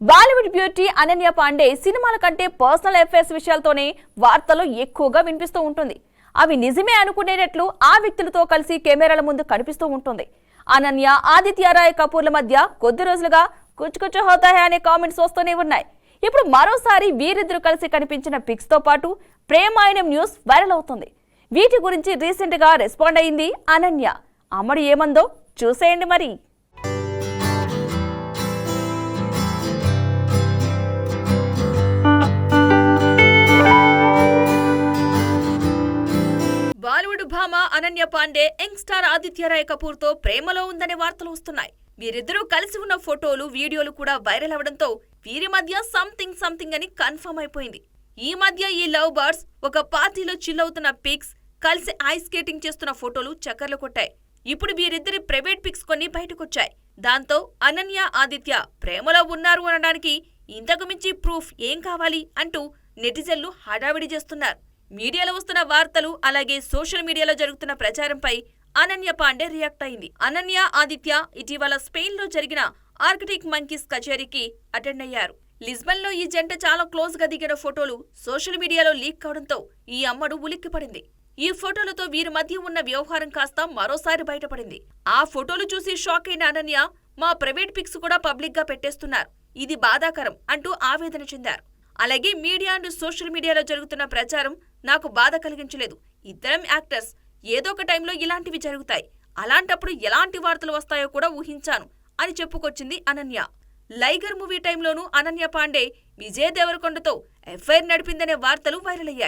Bollywood beauty Ananya Pandey సినిమాల కంటే personal affairs విషయాలతోనే వార్తలు ఎక్కువగా వినిపిస్తూ ఉంటుంది. అవి నిజమే అనుకునేటట్లు ఆ వ్యక్తులతో కలిసి కెమెరాల ముందు కనిపిస్తూ ఉంటుంది. అనన్య, ఆదిత్య రాయ్ కపూర్ల మధ్య కొద్ది రోజులుగా కుచ్ కుచ్ హోతా హై అనే కామెంట్స్ వస్తూనే ఉన్నాయి. ఇప్పుడు మరోసారి వీరిద్దరు కలిసి కనిపించిన పిక్స్ తో పాటు ప్రేమాయణం న్యూస్ వైరల్ అవుతుంది. వీటి గురించి రీసెంట్ గా రెస్పాండ్ అయింది అనన్య. అమ్మడు ఏమందో చూసేయండి మరి. బాలీవుడ్ భామ అనన్య పాండే యంగ్ స్టార్ ఆదిత్య రాయ్ కపూర్ తో ప్రేమలో ఉందనే వార్తలు వస్తున్నాయి. వీరిద్దరూ కలిసి ఉన్న ఫోటోలు, వీడియోలు కూడా వైరల్ అవడంతో వీరి మధ్య సంథింగ్ అని కన్ఫర్మ్ అయిపోయింది. ఈ మధ్య ఈ లవ్ బర్డ్స్ ఒక పార్టీలో చిల్ అవుతున్న పిక్స్, కలిసి ఐస్ స్కేటింగ్ చేస్తున్న ఫోటోలు చక్కర్లు కొట్టాయి. ఇప్పుడు వీరిద్దరి ప్రైవేట్ పిక్స్ కొన్ని బయటకొచ్చాయి. దాంతో అనన్య, ఆదిత్య ప్రేమలో ఉన్నారు అనడానికి ఇంతకు మించి ప్రూఫ్ ఏం కావాలి అంటూ నెటిజన్లు హడావిడి చేస్తున్నారు. మీడియాలో వస్తున్న వార్తలు, అలాగే సోషల్ మీడియాలో జరుగుతున్న ప్రచారంపై అనన్య పాండే రియాక్ట్ అయింది. అనన్య, ఆదిత్య ఇటీవల స్పెయిన్ లో జరిగిన ఆర్కిటిక్ మంకీస్ కచేరీకి అటెండ్ అయ్యారు. లిస్బన్ లో ఈ జంట చాలా క్లోజ్ గా దిగిన ఫోటోలు సోషల్ మీడియాలో లీక్ కావడంతో ఈ అమ్మడు ఉలిక్కిపడింది. ఈ ఫోటోలతో వీరి మధ్య ఉన్న వ్యవహారం కాస్త మరోసారి బయటపడింది. ఆ ఫోటోలు చూసి షాక్ అయిన అనన్య, మా ప్రైవేట్ పిక్స్ కూడా పబ్లిక్ గా పెట్టేస్తున్నారు, ఇది బాధాకరం అంటూ ఆవేదన చెందారు. అలాగే మీడియా అండ్ సోషల్ మీడియాలో జరుగుతున్న ప్రచారం నాకు బాధ కలిగించలేదు. ఇద్దరం యాక్టర్స్, ఏదో ఒక టైంలో ఇలాంటివి జరుగుతాయి, అలాంటప్పుడు ఎలాంటి వార్తలు వస్తాయో కూడా ఊహించాను అని చెప్పుకొచ్చింది అనన్య. లైగర్ మూవీ టైంలోనూ అనన్య పాండే విజయ్ దేవరకొండతో ఎఫ్ఐఆర్ నడిపిందనే వార్తలు వైరల్ అయ్యాయి.